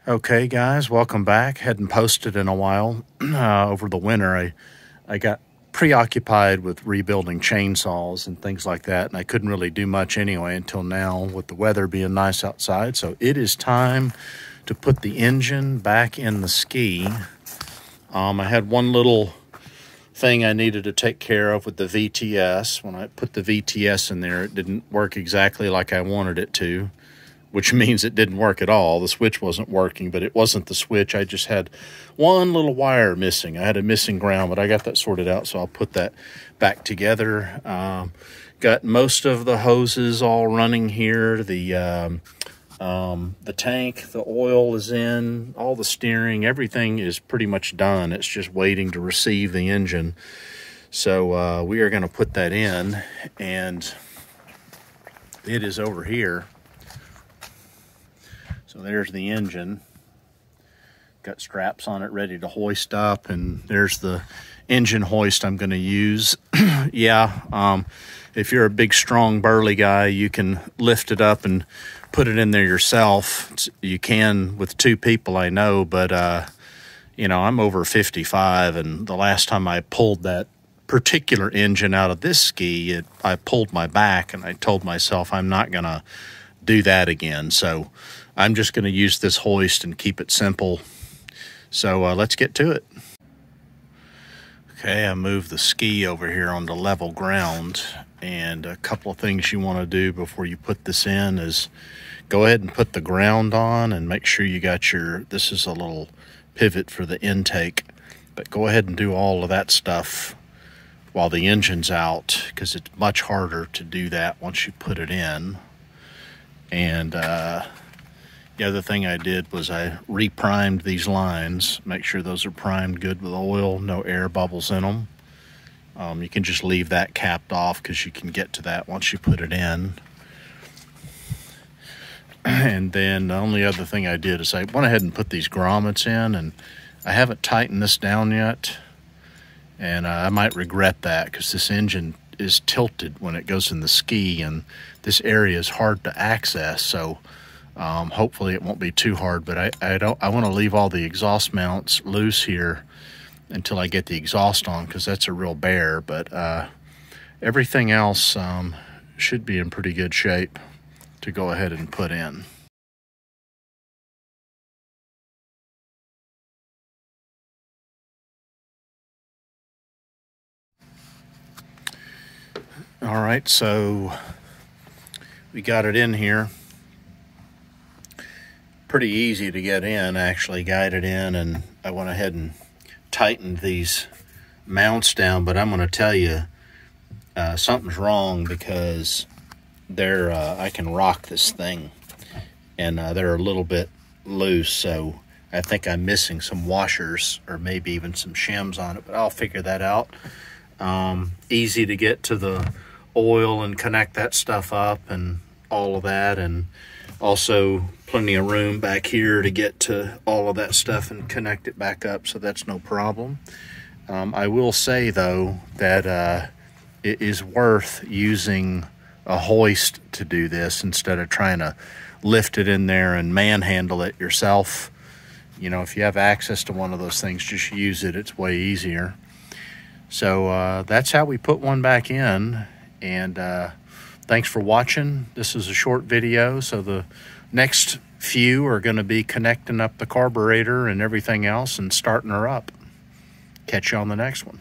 Okay, guys, welcome back. Hadn't posted in a while. Over the winter, I got preoccupied with rebuilding chainsaws and things like that, and I couldn't really do much anyway until now with the weather being nice outside. So it is time to put the engine back in the ski. I had one little thing I needed to take care of with the VTS. When I put the VTS in there, it didn't work exactly like I wanted it to, which means it didn't work at all. The switch wasn't working, but it wasn't the switch. I just had one little wire missing. I had a missing ground, but I got that sorted out, so I'll put that back together. Got most of the hoses all running here. The tank, the oil is in, all the steering, everything is pretty much done. It's just waiting to receive the engine. So we are going to put that in, and it is over here. So there's the engine, got straps on it ready to hoist up, and there's the engine hoist I'm going to use. If you're a big, strong, burly guy, you can lift it up and put it in there yourself. You can with two people, I know, but I'm over 55, and the last time I pulled that particular engine out of this ski, I pulled my back, and I told myself I'm not going to do that again. So I'm just going to use this hoist and keep it simple. So let's get to it. Okay, I moved the ski over here onto level ground, and a couple of things you want to do before you put this in is go ahead and put the ground on and make sure you got this is a little pivot for the intake, but go ahead and do all of that stuff while the engine's out, because it's much harder to do that once you put it in. And the other thing I did was I reprimed these lines, make sure those are primed good with oil, no air bubbles in them. You can just leave that capped off because you can get to that once you put it in. And then the only other thing I did is I went ahead and put these grommets in, and I haven't tightened this down yet. And I might regret that because this engine is tilted when it goes in the ski, and this area is hard to access. So hopefully it won't be too hard, but I want to leave all the exhaust mounts loose here until I get the exhaust on, because that's a real bear. But everything else should be in pretty good shape to go ahead and put in. All right, so we got it in here. Pretty easy to get in, actually, guided in, and I went ahead and tightened these mounts down, but I'm going to tell you something's wrong, because I can rock this thing, and they're a little bit loose, so I think I'm missing some washers or maybe even some shims on it, but I'll figure that out. Easy to get to the oil and connect that stuff up and all of that, and also plenty of room back here to get to all of that stuff and connect it back up, so that's no problem. I will say, though, that it is worth using a hoist to do this instead of trying to lift it in there and manhandle it yourself. You know, if you have access to one of those things, just use it. It's way easier. So that's how we put one back in, and thanks for watching. This is a short video, so the next few are going to be connecting up the carburetor and everything else and starting her up. Catch you on the next one.